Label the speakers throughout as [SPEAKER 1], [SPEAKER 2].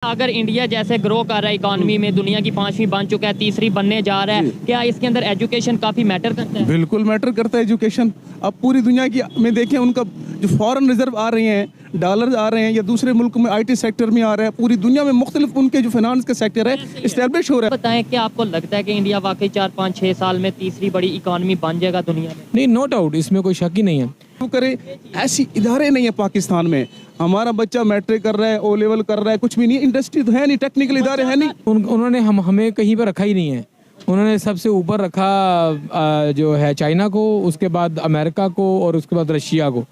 [SPEAKER 1] अगर इंडिया जैसे ग्रो कर रहा है इकोनॉमी में, दुनिया की 5वीं बन चुका है, तीसरी बनने जा रहा है, क्या इसके अंदर एजुकेशन काफी मैटर करता है?
[SPEAKER 2] बिल्कुल मैटर करता है एजुकेशन। अब पूरी दुनिया की में देखें, उनका जो फॉरेन रिजर्व आ रहे हैं, डॉलर आ रहे हैं या दूसरे मुल्क में आईटी सेक्टर में आ रहा है, पूरी दुनिया में मुख्तलिफ उनके जो फाइनेंस का सेक्टर है इस्टेब्लिश हो रहा है।
[SPEAKER 1] बताएं कि आपको लगता है कि इंडिया वाकई 4, 5, 6 साल में तीसरी बड़ी इकोनॉमी बन जाएगा दुनिया में?
[SPEAKER 3] नहीं, नो डाउट, इसमें कोई शक ही नहीं है।
[SPEAKER 2] क्यों करे, ऐसी इदारे नहीं है पाकिस्तान में। हमारा बच्चा मैट्रिक कर रहा है, ओ लेवल कर रहा है, कुछ भी नहीं, इंडस्ट्री तो है नहीं, टेक्निकल इदारे है नहीं।
[SPEAKER 3] उन्होंने हमें कहीं पर रखा ही नहीं है। उन्होंने सबसे ऊपर रखा जो है चाइना को, उसके बाद अमेरिका को और उसके बाद रशिया को।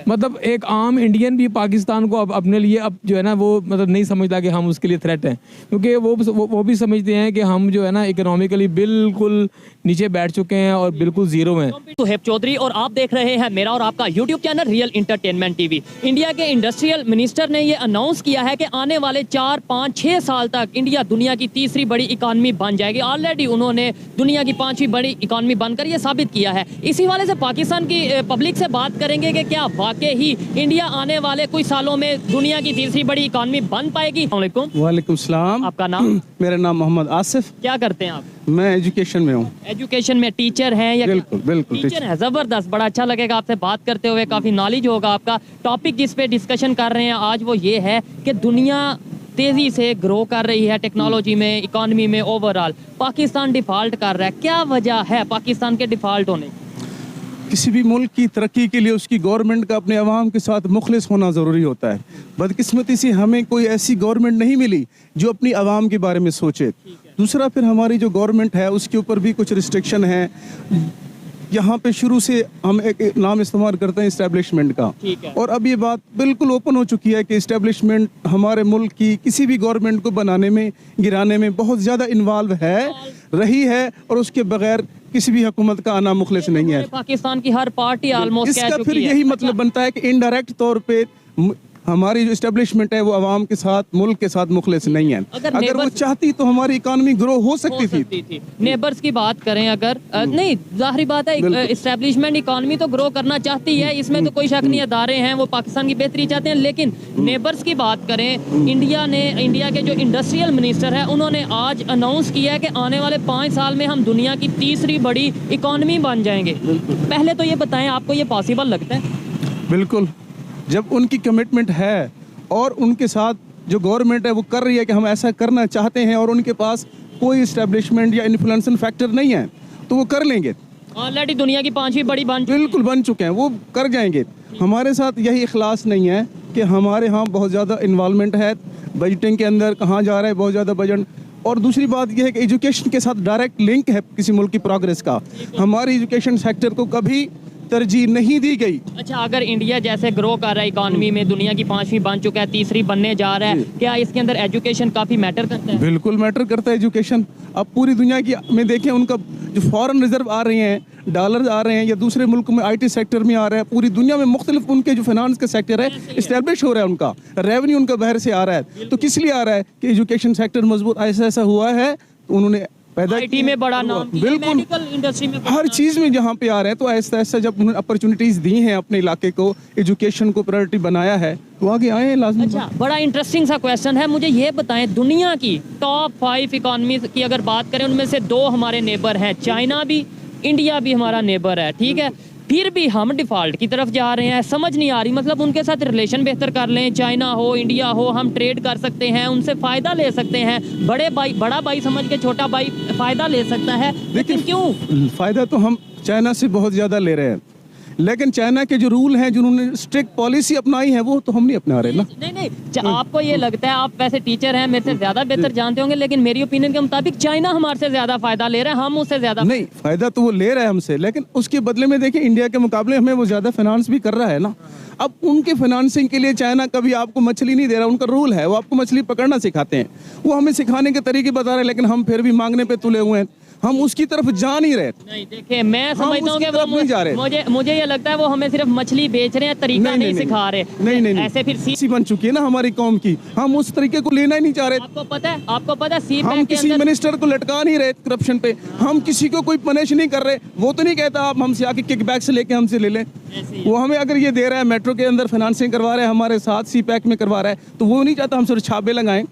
[SPEAKER 3] मतलब एक आम इंडियन भी पाकिस्तान को अब अपने लिए अब जो है ना वो मतलब नहीं समझता कि हम उसके लिए थ्रेट हैं, क्योंकि वो भी समझते हैं कि हम जो है ना इकोनॉमिकली बिल्कुल नीचे बैठ चुके हैं और बिल्कुल जीरो हैं।
[SPEAKER 1] सुहेब चौधरी और आप देख रहे हैं मेरा और आपका YouTube channel real entertainment TV. India के इंडस्ट्रियल मिनिस्टर ने ये अनाउंस किया है कि आने वाले 4, 5, 6 साल तक इंडिया दुनिया की तीसरी बड़ी इकोनॉमी बन जाएगी। ऑलरेडी उन्होंने दुनिया की 5वीं बड़ी इकोनॉमी बनकर ये साबित किया है। इसी वाले से पाकिस्तान की पब्लिक से बात करेंगे कि क्या वाकई ही इंडिया आने वाले कुछ सालों में दुनिया की तीसरी बड़ी इकोनॉमी बन पाएगी?
[SPEAKER 2] वालेकुम सलाम।
[SPEAKER 1] आपका नाम?
[SPEAKER 2] मेरा नाम मोहम्मद आसिफ।
[SPEAKER 1] क्या करते हैं आप?
[SPEAKER 2] मैं एजुकेशन में हूँ।
[SPEAKER 1] एजुकेशन में टीचर हैं या?
[SPEAKER 2] बिल्कुल
[SPEAKER 1] टीचर है, जबरदस्त। बड़ा अच्छा लगेगा आपसे बात करते हुए, काफी नॉलेज होगा आपका। टॉपिक जिस पे डिस्कशन कर रहे हैं आज वो ये है कि दुनिया तेजी से ग्रो कर रही है टेक्नोलॉजी में, इकोनॉमी में, ओवरऑल पाकिस्तान डिफॉल्ट कर रहा है। क्या वजह है पाकिस्तान के डिफॉल्ट होने?
[SPEAKER 2] किसी भी मुल्क की तरक्की के लिए उसकी गवर्नमेंट का अपने अवाम के साथ मुखलिस होना ज़रूरी होता है। बदकिस्मती से हमें कोई ऐसी गवर्नमेंट नहीं मिली जो अपनी अवाम के बारे में सोचे। दूसरा, फिर हमारी जो गवर्नमेंट है उसके ऊपर भी कुछ रिस्ट्रिक्शन है। यहाँ पे शुरू से हम एक नाम इस्तेमाल करते हैं इस्टेब्लिशमेंट का, और अब ये बात बिल्कुल ओपन हो चुकी है कि इस्टेब्लिशमेंट हमारे मुल्क की किसी भी गवर्नमेंट को बनाने में, गिराने में बहुत ज़्यादा इन्वॉल्व रही है, और उसके बगैर किसी भी हुकूमत का आना मुखलिस नहीं है।
[SPEAKER 1] पाकिस्तान की हर पार्टी ऑलमोस्ट
[SPEAKER 2] इसका फिर यही मतलब बनता है कि इनडायरेक्ट तौर पे हमारी जो इस्टेब्लिशमेंट है वो अवाम के साथ, मुल्क के साथ मुखलिस नहीं है। अगर वो चाहती तो हमारी इकोनॉमी ग्रो हो सकती थी।
[SPEAKER 1] नेबर्स की बात करें अगर, नहीं, जाहिर बात है इस्टेब्लिशमेंट इकोनॉमी तो ग्रो करना चाहती है, इसमें तो कोई शक नहीं। अदारे हैं वो पाकिस्तान की बेहतरी चाहते हैं, लेकिन नेबर्स की बात करें, इंडिया के जो इंडस्ट्रियल मिनिस्टर है उन्होंने आज अनाउंस किया है कि आने वाले 5 साल में हम दुनिया की तीसरी बड़ी इकोनॉमी बन जाएंगे। पहले तो ये बताएं, आपको ये पॉसिबल लगता है?
[SPEAKER 2] बिल्कुल, जब उनकी कमिटमेंट है और उनके साथ जो गवर्नमेंट है वो कर रही है कि हम ऐसा करना चाहते हैं, और उनके पास कोई इस्टेब्लिशमेंट या इन्फ्लुएंसिंग फैक्टर नहीं है, तो वो कर लेंगे।
[SPEAKER 1] ऑलरेडी दुनिया की 5वीं बड़ी
[SPEAKER 2] बिल्कुल बन चुके हैं, वो कर जाएंगे। हमारे साथ यही इखलास नहीं है कि हमारे यहाँ बहुत ज़्यादा इन्वॉल्वमेंट है बजटिंग के अंदर, कहाँ जा रहा है बहुत ज़्यादा बजट। और दूसरी बात यह है कि एजुकेशन के साथ डायरेक्ट लिंक है किसी मुल्क की प्रोग्रेस का। हमारी एजुकेशन सेक्टर को कभी तरजीह नहीं दी गई।
[SPEAKER 1] अच्छा, अगर इंडिया जैसे ग्रो कर रहा है इकोनॉमी में, दुनिया की 5वीं बन चुका है, तीसरी बनने जा रहा है, क्या इसके अंदर एजुकेशन काफी मैटर करता है?
[SPEAKER 2] बिल्कुल मैटर करता है एजुकेशन। अब पूरी दुनिया की में देखें, उनका जो फॉरेन रिजर्व आ रहे हैं, डॉलर आ रहे हैं या दूसरे मुल्क में आईटी सेक्टर में आ रहा है, पूरी दुनिया में मुख्तलिफ उनके जो फाइनेंस का सेक्टर है इस्टेब्लिश हो रहा है, उनका रेवेन्यू उनका बाहर से आ रहा है। तो किस लिए आ रहा है कि एजुकेशन सेक्टर मजबूत ऐसा हुआ है, तो उन्होंने
[SPEAKER 1] आईटी में बड़ा नाम,
[SPEAKER 2] बिल्कुल
[SPEAKER 1] मेडिकल इंडस्ट्री में,
[SPEAKER 2] हर चीज़ में जहाँ पे आ रहे हैं, तो ऐसा ऐसा जब उन्होंने अपॉर्चुनिटीज दी हैं अपने इलाके को, एजुकेशन को प्रायोरिटी बनाया है, तो आगे आए हैं लाजमी।
[SPEAKER 1] अच्छा, बड़ा इंटरेस्टिंग सा क्वेश्चन है। मुझे ये बताएं, दुनिया की टॉप 5 इकोनॉमी की अगर बात करें, उनमें से 2 हमारे नेबर हैं, चाइना भी, इंडिया भी हमारा नेबर है, ठीक है, फिर भी हम डिफॉल्ट की तरफ जा रहे हैं। समझ नहीं आ रही, मतलब उनके साथ रिलेशन बेहतर कर लें, चाइना हो, इंडिया हो, हम ट्रेड कर सकते हैं, उनसे फ़ायदा ले सकते हैं, बड़ा भाई समझ के छोटा भाई फ़ायदा ले सकता है, लेकिन क्यों?
[SPEAKER 2] फ़ायदा तो हम चाइना से बहुत ज़्यादा ले रहे हैं, लेकिन चाइना के जो रूल हैं, जिन्होंने स्ट्रिक्ट पॉलिसी अपनाई है, वो तो हम नहीं अपना रहे ना।
[SPEAKER 1] नहीं, आपको ये लगता है, आप वैसे टीचर हैं, मेरे से ज़्यादा बेहतर जानते होंगे, लेकिन मेरी ओपिनियन के मुताबिक चाइना हमारे से ज़्यादा फ़ायदा ले रहा है, हम उससे ज़्यादा
[SPEAKER 2] नहीं। फ़ायदा तो वो ले रहा है हमसे, लेकिन उसके बदले में देखिए इंडिया के मुकाबले हमें वो ज़्यादा फाइनेंस भी कर रहा है ना। अब उनके फाइनेंसिंग के लिए चाइना कभी आपको मछली नहीं दे रहा, उनका रूल है, वो आपको मछली पकड़ना सिखाते हैं, वो हमें सिखाने के तरीके बता रहे हैं, लेकिन हम फिर भी मांगने पे तुले हुए हैं, हम उसकी तरफ जा नहीं रहे।
[SPEAKER 1] नहीं, देखिए, मैं समझता हूँ कि मुझे ये लगता है वो हमें सिर्फ मछली बेच रहे हैं, तरीका नहीं सिखा रहे।
[SPEAKER 2] नहीं,
[SPEAKER 1] ऐसे फिर
[SPEAKER 2] सी बन चुकी है ना हमारी कौम की, हम उस तरीके को लेना ही नहीं चाह रहे।
[SPEAKER 1] आपको पता है
[SPEAKER 2] हम किसी मिनिस्टर को लटका नहीं रहे करप्शन पे, हम किसी को कोई पनिश नहीं कर रहे। वो तो नहीं कहता आप हमसे आके किकबैक से लेके हमसे ले लें, वो हमें अगर ये दे रहा है, मेट्रो के अंदर फाइनेंसिंग करवा रहा है, हमारे साथ सी पैक में करवा रहा है, तो वो नहीं चाहता हम सिर्फ छापे लगाएं।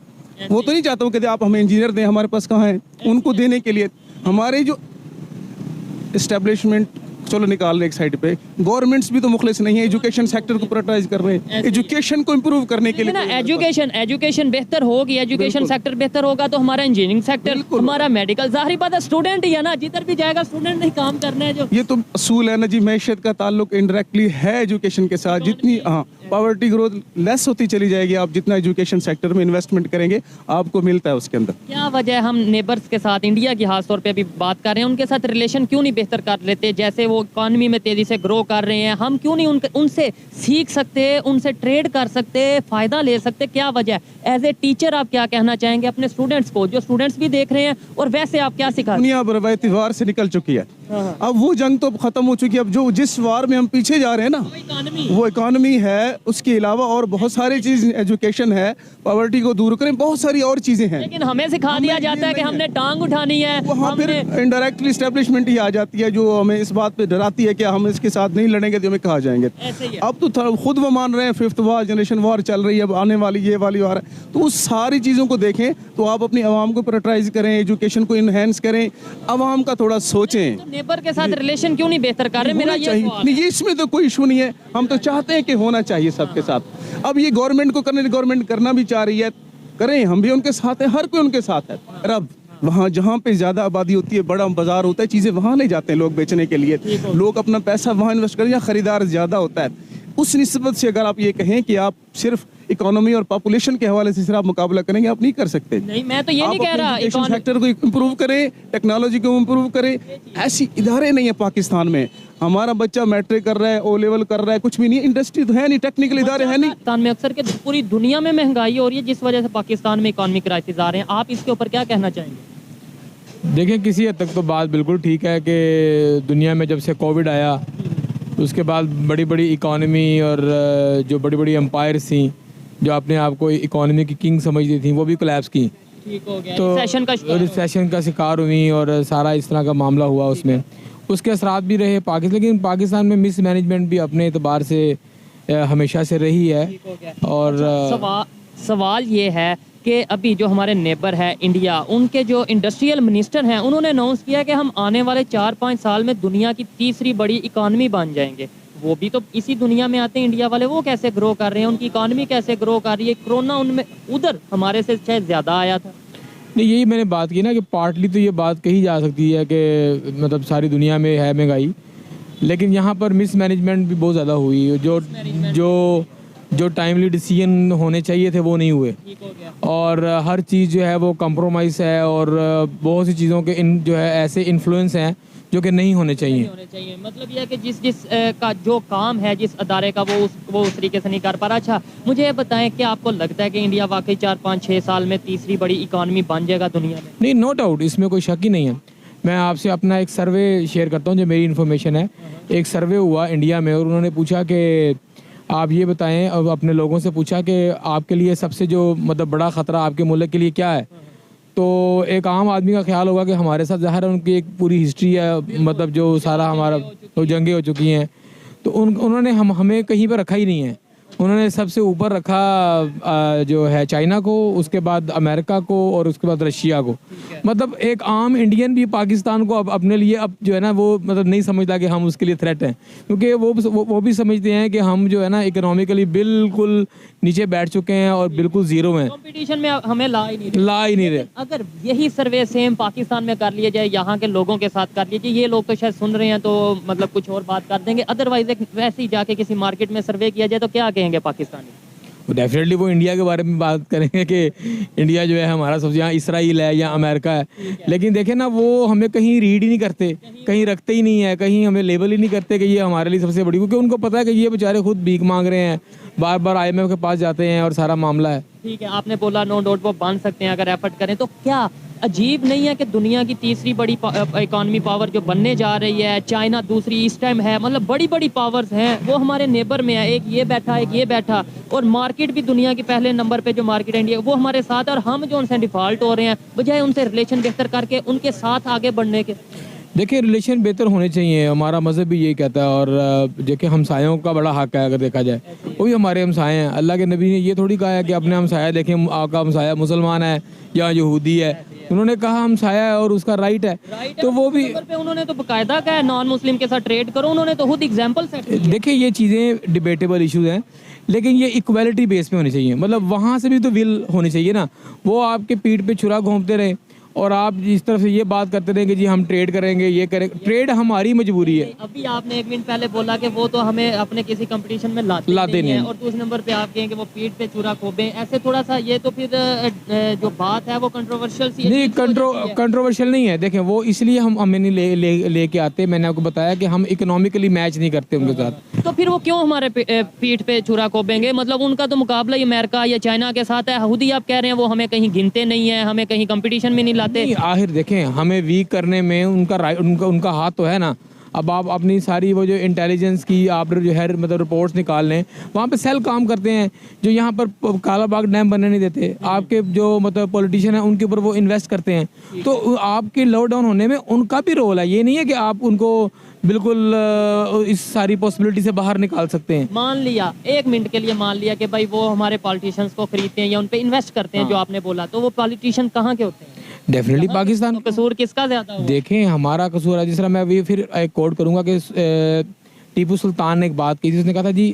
[SPEAKER 2] वो तो नहीं चाहता, वो कहते आप हमें इंजीनियर दें, हमारे पास कहाँ है उनको देने के लिए। हमारे जो एस्टेब्लिशमेंट चलो निकाल रहे एक साइड पे, गवर्नमेंट्स भी तो मुखलिस नहीं है, एजुकेशन सेक्टर को प्रायोरिटाइज कर रहे हैं, एजुकेशन को इम्प्रूव करने के लिए।
[SPEAKER 1] ना एजुकेशन बेहतर होगी, एजुकेशन सेक्टर बेहतर होगा तो हमारा इंजीनियरिंग सेक्टर, हमारा मेडिकल, जाहिर बात है स्टूडेंट ही है ना, जिधर भी जाएगा स्टूडेंट नहीं काम करना है। जो
[SPEAKER 2] ये तो असूल है ना जी, मैशत का ताल्लुक इनडायरेक्टली है एजुकेशन के साथ। जितनी पॉवर्टी ग्रोथ लेस होती चली जाएगी, आप जितना एजुकेशन सेक्टर में इन्वेस्टमेंट करेंगे आपको मिलता है उसके अंदर।
[SPEAKER 1] क्या वजह है हम नेबर्स के साथ, इंडिया की खास तौर पे अभी बात कर रहे हैं, उनके साथ रिलेशन क्यों नहीं बेहतर कर लेते? जैसे वो इकॉनमी में तेजी से ग्रो कर रहे हैं, हम क्यों नहीं उनसे सीख सकते, उनसे ट्रेड कर सकते, फायदा ले सकते? क्या वजह है? एज ए टीचर आप क्या कहना चाहेंगे अपने स्टूडेंट्स को, जो स्टूडेंट्स भी देख रहे हैं, और वैसे आप क्या सिखा?
[SPEAKER 2] दुनिया रवायती वार से निकल चुकी है, अब वो जंग तो खत्म हो चुकी है। अब जो जिस वार में हम पीछे जा रहे हैं ना, वो इकॉनमी है, उसके अलावा और बहुत सारी चीज, एजुकेशन है, पॉवर्टी को दूर करें, बहुत सारी और चीजें हैं।
[SPEAKER 1] लेकिन हमें सिखा दिया जाता है कि हमने टांग उठानी है।
[SPEAKER 2] वहाँ फिर इनडायरेक्टली एस्टेब्लिशमेंट ही आ जाती है जो हमें इस बात पे डराती है कि हम इसके साथ नहीं लड़ेंगे तो हमें कहा जाएंगे। अब तो खुद वो मान रहे हैं, 5th वॉर, जनरेशन वॉर चल रही है, अब आने वाली ये वाली वार है। तो उस सारी चीज़ों को देखें तो आप अपनी आवाम को प्रायोरिटाइज करें, एजुकेशन को इनहेंस करें, आवाम का थोड़ा सोचें।
[SPEAKER 1] तो नेबर के साथ रिलेशन क्यों नहीं बेहतर कर रहे? मेरा ये
[SPEAKER 2] नहीं, ये इसमें तो कोई इशू नहीं है, हम तो चाहते हैं कि होना चाहिए सबके साथ। अब ये गवर्नमेंट को करने, गवर्नमेंट करना भी चाह रही है, करें, हम भी उनके साथ हैं, हर कोई उनके साथ है। अब वहाँ जहाँ पे ज्यादा आबादी होती है, बड़ा बाजार होता है, चीजें वहाँ ले जाते हैं लोग बेचने के लिए, लोग अपना पैसा वहाँ इन्वेस्ट करें, या खरीदार ज्यादा होता है। उस निस्बत से अगर आप ये कहें कि आप सिर्फ इकोनॉमी और पॉपुलेशन के हवाले से सिर्फ आप मुकाबला करेंगे, आप नहीं कर सकते।
[SPEAKER 1] नहीं, मैं तो ये नहीं कह रहा।
[SPEAKER 2] एजुकेशन सेक्टर को इम्प्रूव करें, टेक्नोलॉजी को इम्प्रूव करें। ऐसी इदारे नहीं है पाकिस्तान में, हमारा बच्चा मैट्रिक कर रहा है, ओ लेवल कर रहा है, कुछ भी नहीं, इंडस्ट्री तो है नहीं, टेक्निकल इदारे है नहीं।
[SPEAKER 1] पाकिस्तान में अक्सर के पूरी दुनिया में महंगाई हो रही है, जिस वजह से पाकिस्तान में इकोनॉमिक क्राइसिस आ रहे हैं, आप इसके ऊपर क्या कहना चाहेंगे?
[SPEAKER 3] देखिए, किसी हद तक तो बात बिल्कुल ठीक है कि दुनिया में जब से कोविड आया उसके बाद बड़ी बड़ी इकॉनमी और जो बड़ी बड़ी एम्पायर्स थी, जो अपने आप को इकॉनमी की किंग समझती थी, वो भी कोलैप्स की।
[SPEAKER 1] ठीक हो गया,
[SPEAKER 3] तो रिसेशन का शिकार हुई और सारा इस तरह का मामला हुआ, उसमें उसके असरात भी रहे पाकिस्तान। लेकिन पाकिस्तान में मिस मैनेजमेंट भी अपने एतबार से हमेशा से रही है। और
[SPEAKER 1] सवाल ये है कि अभी जो हमारे नेबर है इंडिया, उनके जो इंडस्ट्रियल मिनिस्टर हैं, उन्होंने अनाउंस किया कि हम आने वाले 4-5 साल में दुनिया की तीसरी बड़ी इकॉनमी बन जाएंगे। वो भी तो इसी दुनिया में आते हैं इंडिया वाले, वो कैसे ग्रो कर रहे हैं, उनकी इकॉनमी कैसे ग्रो कर रही है? कोरोना उनमें उधर हमारे से शायद ज़्यादा आया था।
[SPEAKER 3] नहीं, यही मैंने बात की ना कि पार्टली तो ये बात कही जा सकती है कि मतलब सारी दुनिया में है महंगाई, लेकिन यहाँ पर मिस मैनेजमेंट भी बहुत ज़्यादा हुई। जो टाइमली डिसीजन होने चाहिए थे वो नहीं हुए, और हर चीज़ जो है वो कंप्रोमाइज़ है, और बहुत सी चीज़ों के जो है ऐसे इन्फ्लुएंस हैं जो कि नहीं होने चाहिए।
[SPEAKER 1] मतलब यह है कि जिस का जो काम है, जिस अदारे का, वो उस तरीके से नहीं कर पा रहा। अच्छा, मुझे ये बताएं कि आपको लगता है कि इंडिया वाकई 4-5-6 साल में तीसरी बड़ी इकॉनमी बन जाएगा दुनिया में?
[SPEAKER 3] नहीं, नो डाउट, इसमें कोई शक ही नहीं है। मैं आपसे अपना एक सर्वे शेयर करता हूँ, जो मेरी इन्फॉर्मेशन है। एक सर्वे हुआ इंडिया में और उन्होंने पूछा कि आप ये बताएं, अब अपने लोगों से पूछा कि आपके लिए सबसे जो मतलब बड़ा ख़तरा आपके मुल्क के लिए क्या है। तो एक आम आदमी का ख्याल होगा कि हमारे साथ ज़ाहिर है उनकी एक पूरी हिस्ट्री है, मतलब जो सारा हमारा तो जंगें हो चुकी हैं, तो उन्होंने हमें कहीं पर रखा ही नहीं है। उन्होंने सबसे ऊपर रखा जो है चाइना को, उसके बाद अमेरिका को, और उसके बाद रशिया को। मतलब एक आम इंडियन भी पाकिस्तान को अब अपने लिए अब जो है ना वो मतलब नहीं समझता कि हम उसके लिए थ्रेट हैं, क्योंकि वो भी समझते हैं कि हम जो है ना इकोनॉमिकली बिल्कुल नीचे बैठ चुके हैं और बिल्कुल जीरो हैं,
[SPEAKER 1] कंपटीशन में हमें ला ही नहीं रहे। अगर यही सर्वे सेम पाकिस्तान में कर लिया जाए, यहाँ के लोगों के साथ कर लीजिए, ये लोग तो शायद सुन रहे हैं तो मतलब कुछ और बात कर देंगे, अदरवाइज वैसे ही जाके किसी मार्केट में सर्वे किया जाए तो क्या कहेंगे पाकिस्तानी?
[SPEAKER 3] डेफिनेटली वो इंडिया के बारे में बात करेंगे कि इंडिया जो है हमारा सबसे, यहाँ इसराइल है या अमेरिका है, लेकिन देखें ना वो हमें कहीं रीड ही नहीं करते, कहीं रखते ही नहीं है, कहीं हमें लेबल ही नहीं करते कि ये हमारे लिए सबसे बड़ी, क्योंकि उनको पता है कि ये बेचारे खुद भीख मांग रहे हैं, बार बार IMF के पास जाते हैं और सारा मामला है।
[SPEAKER 1] ठीक है, आपने बोला नो डाउट वो बन सकते हैं अगर एफर्ट करें, तो क्या अजीब नहीं है कि दुनिया की तीसरी बड़ी इकॉनमी पावर जो बनने जा रही है, चाइना दूसरी इस टाइम है, मतलब बड़ी बड़ी पावर्स हैं, वो हमारे नेबर में है, एक ये बैठा एक ये बैठा, और मार्केट भी दुनिया के पहले नंबर पे जो मार्केट है इंडिया, वो हमारे साथ, और हम जो उनसे डिफॉल्ट हो रहे हैं बजाय उनसे रिलेशन बेहतर करके उनके साथ आगे बढ़ने के।
[SPEAKER 3] देखिए रिलेशन बेहतर होने चाहिए, हमारा मज़हब भी यही कहता है। और देखिए हमसायों का बड़ा हक है, अगर देखा जाए वो भी हमारे हमसाए हैं। अल्लाह के नबी ने ये थोड़ी कहा है कि अपने हमसाया देखें, आपका हमसाया मुसलमान है या यहूदी है। उन्होंने कहा हमसाया है और उसका राइट है, तो वो भी
[SPEAKER 1] पे उन्होंने तो बकायदा कहा है नॉन मुस्लिम के साथ ट्रेड करो, उन्होंने तो खुद एग्जांपल सेट की है।
[SPEAKER 3] देखिए ये चीज़ें डिबेटेबल इश्यूज हैं, लेकिन ये इक्वालिटी बेस पे होनी चाहिए। मतलब वहाँ से भी तो विल होनी चाहिए ना, वो आपके पीठ पे छुरा घोंपते रहे और आप इस तरफ से ये बात करते रहे कि जी हम ट्रेड करेंगे, ये करेंगे। ट्रेड हमारी मजबूरी है।
[SPEAKER 1] अभी आपने एक मिनट पहले बोला कि वो तो हमें अपने किसी कंपटीशन में लाते नहीं है, और दूसरे नंबर पे आप कहें कि वो पीठ पे चूरा खोबे, ऐसे थोड़ा सा ये तो फिर जो बात है वो कंट्रोवर्शियल सी
[SPEAKER 3] नहीं, कंट्रोवर्शियल नहीं है। देखें वो इसलिए हम हमें नहीं लेके आते। मैंने आपको बताया कि हम इकोनॉमिकली मैच नहीं करते उनके साथ।
[SPEAKER 1] तो फिर वो क्यों हमारे पीठ पे चूरा खोबेंगे? मतलब उनका तो मुकाबला ही अमेरिका या चाइना के साथ है। खुद ही आप कह रहे हैं वो हमें कहीं गिनते नहीं है, हमें कहीं कंपटीशन में नहीं लाते।
[SPEAKER 3] आखिर देखें हमें वीक करने में उनका राइट, उनका हाथ तो है ना। अब आप अपनी सारी वो जो इंटेलिजेंस की आप जो है मतलब रिपोर्ट्स निकाल लें, वहाँ पे सेल काम करते हैं जो यहाँ पर कालाबाग डैम बनने नहीं देते। आपके जो मतलब पॉलिटिशियन है उनके ऊपर वो इन्वेस्ट करते हैं, तो आपके लॉकडाउन होने में उनका भी रोल है। ये नहीं है कि आप उनको बिल्कुल इस सारी पॉसिबिलिटी से बाहर निकाल सकते हैं।
[SPEAKER 1] मान लिया, एक मिनट के लिए मान लिया कि भाई वो हमारे पॉलिटिशियंस को खरीदते हैं या उन पे इन्वेस्ट करते हैं, जो आपने बोला, तो वो पॉलिटिशियन कहाँ के होते हैं?
[SPEAKER 3] डेफिनेटली पाकिस्तान।
[SPEAKER 1] तो कसूर किसका ज्यादा होगा?
[SPEAKER 3] देखें हमारा कसूर है। जिस तरह मैं अभी फिर एक कोट करूंगा कि टीपू सुल्तान ने एक बात की थी, उसने कहा था जी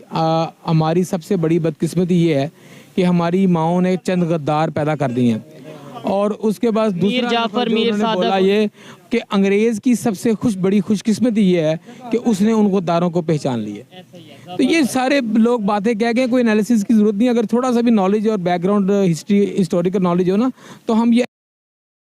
[SPEAKER 3] हमारी सबसे बड़ी बदकिस्मती ये है कि हमारी माओं ने चंद गद्दार पैदा कर दिए हैं। और उसके बाद दूसरा
[SPEAKER 1] जाफर, मीर
[SPEAKER 3] उन्होंने
[SPEAKER 1] सादक,
[SPEAKER 3] बोला ये कि अंग्रेज की सबसे बड़ी खुशकिस्मती ये है कि उसने उन गद्दारों को पहचान लिया। तो ये सारे लोग बातें कह गए, कोई एनालिसिस की जरूरत नहीं। अगर थोड़ा सा भी नॉलेज और बैकग्राउंड हिस्ट्री हिस्टोरिकल नॉलेज हो ना, तो हम ये